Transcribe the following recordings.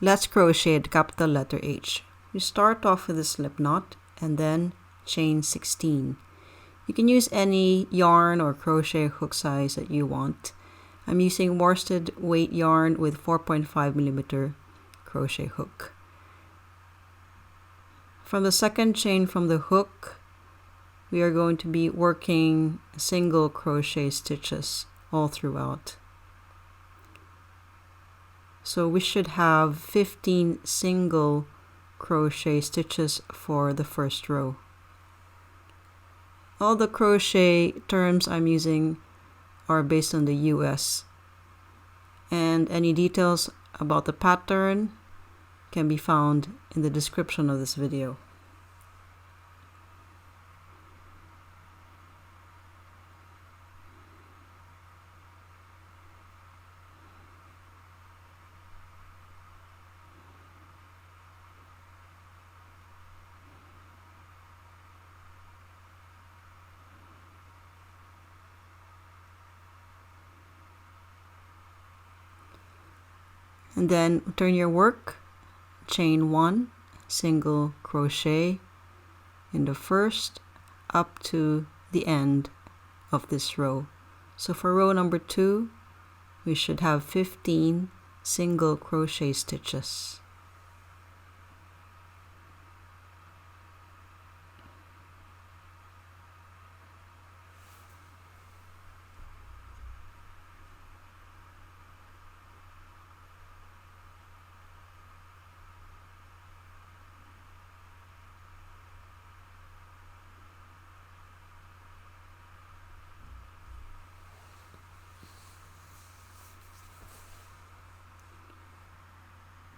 let's crochet the capital letter H. We start off with a slip knot and then chain 16. You can use any yarn or crochet hook size that you want. I'm using worsted weight yarn with 4.5mm crochet hook. From the second chain from the hook, we are going to be working single crochet stitches all throughout. So we should have 15 single crochet stitches for the first row. All the crochet terms I'm using are based on the US, and any details about the pattern can be found in the description of this video. And then turn your work, chain 1, single crochet in the first up to the end of this row. So for row number 2, we should have 15 single crochet stitches.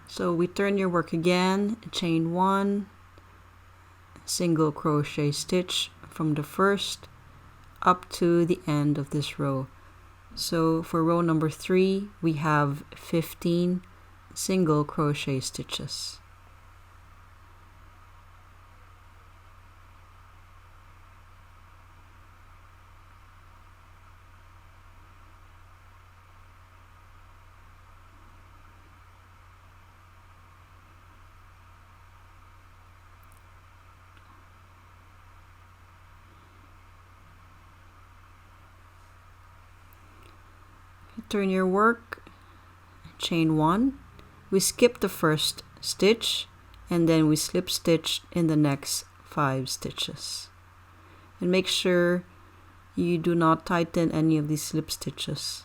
So we turn your work again, chain 1, single crochet stitch from the first up to the end of this row. So for row number 3, we have 15 single crochet stitches. Turn your work, chain 1, we skip the first stitch and then we slip stitch in the next 5 stitches. And make sure you do not tighten any of these slip stitches.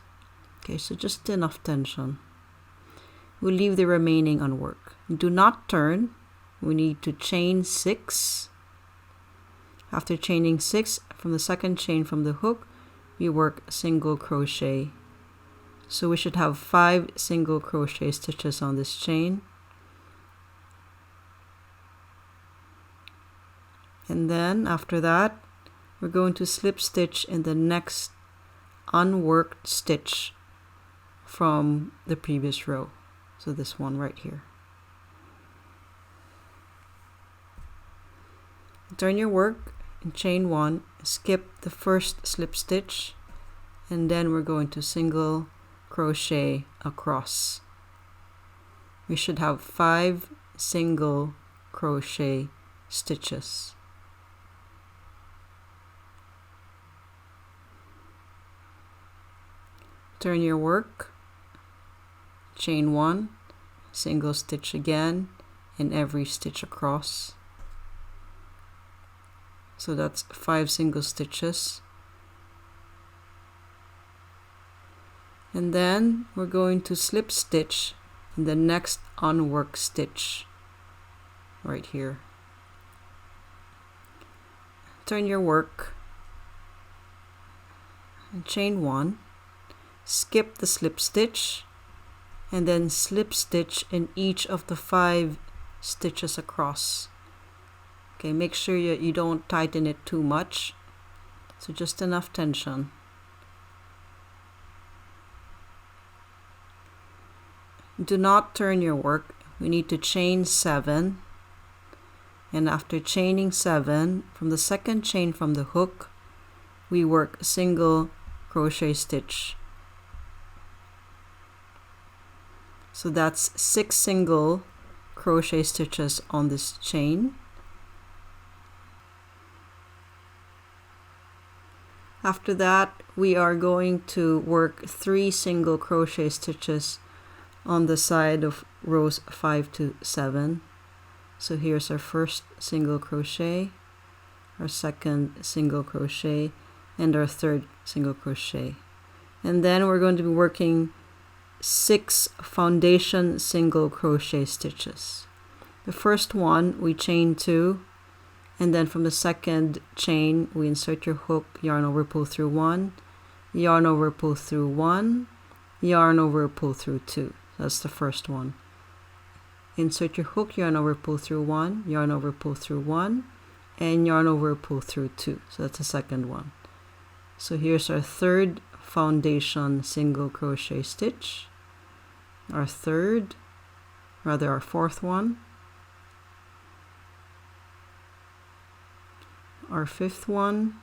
Okay, so just enough tension. We'll leave the remaining unworked. Do not turn. We need to chain 6. After chaining 6, from the second chain from the hook, we work single crochet. So we should have 5 single crochet stitches on this chain. And then after that, we're going to slip stitch in the next unworked stitch from the previous row. So this one right here. Turn your work and chain 1, skip the first slip stitch, and then we're going to single crochet across. We should have 5 single crochet stitches. Turn your work, chain 1, single stitch again in every stitch across. So that's 5 single stitches. And then we're going to slip stitch in the next unworked stitch right here. Turn your work and chain 1, skip the slip stitch, and then slip stitch in each of the 5 stitches across. Okay, make sure you don't tighten it too much, so just enough tension. Do not turn your work. We need to chain 7, and after chaining 7, from the second chain from the hook, we work a single crochet stitch. So that's 6 single crochet stitches on this chain. After that, we are going to work 3 single crochet stitches on the side of rows 5 to 7. So here's our first single crochet, our second single crochet, and our third single crochet. And then we're going to be working 6 foundation single crochet stitches. The first one we chain 2, and then from the second chain we insert your hook, yarn over, pull through 1, yarn over, pull through 1, yarn over, pull through 2. That's the first one. Insert your hook, yarn over, pull through 1, yarn over, pull through 1, and yarn over, pull through 2. So that's the second one. So here's our third foundation single crochet stitch, our fourth one, our fifth one,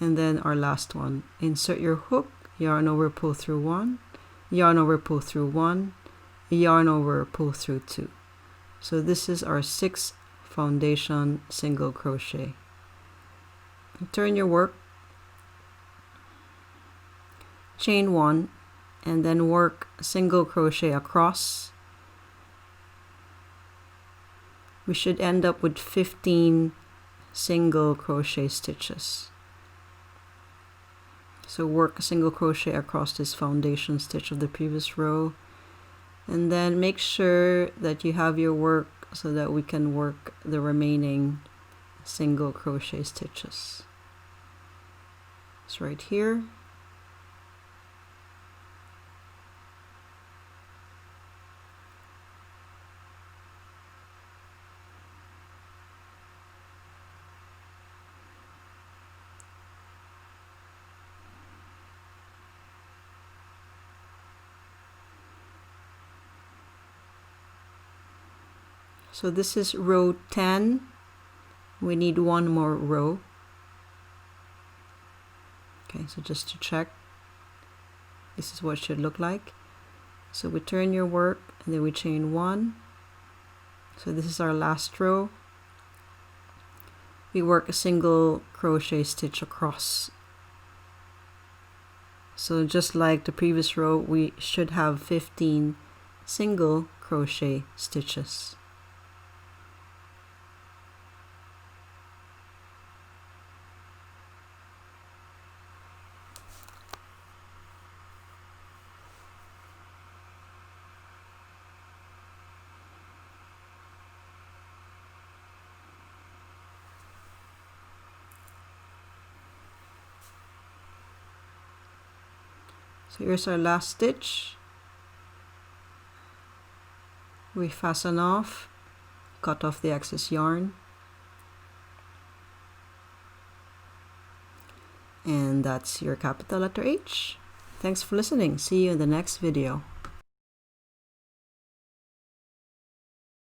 and then our last one. Insert your hook, yarn over, pull through 1, yarn over, pull through 1, yarn over, pull through 2. So this is our 6th foundation single crochet. Turn your work, chain 1, and then work single crochet across. We should end up with 15 single crochet stitches. So work a single crochet across this foundation stitch of the previous row, and then make sure that you have your work so that we can work the remaining single crochet stitches. It's right here. So this is row 10. We need one more row. Okay, so just to check, this is what it should look like. So we turn your work and then we chain 1. So this is our last row. We work a single crochet stitch across. So just like the previous row, we should have 15 single crochet stitches. So here's our last stitch. We fasten off, cut off the excess yarn, and that's your capital letter H. Thanks for listening. See you in the next video.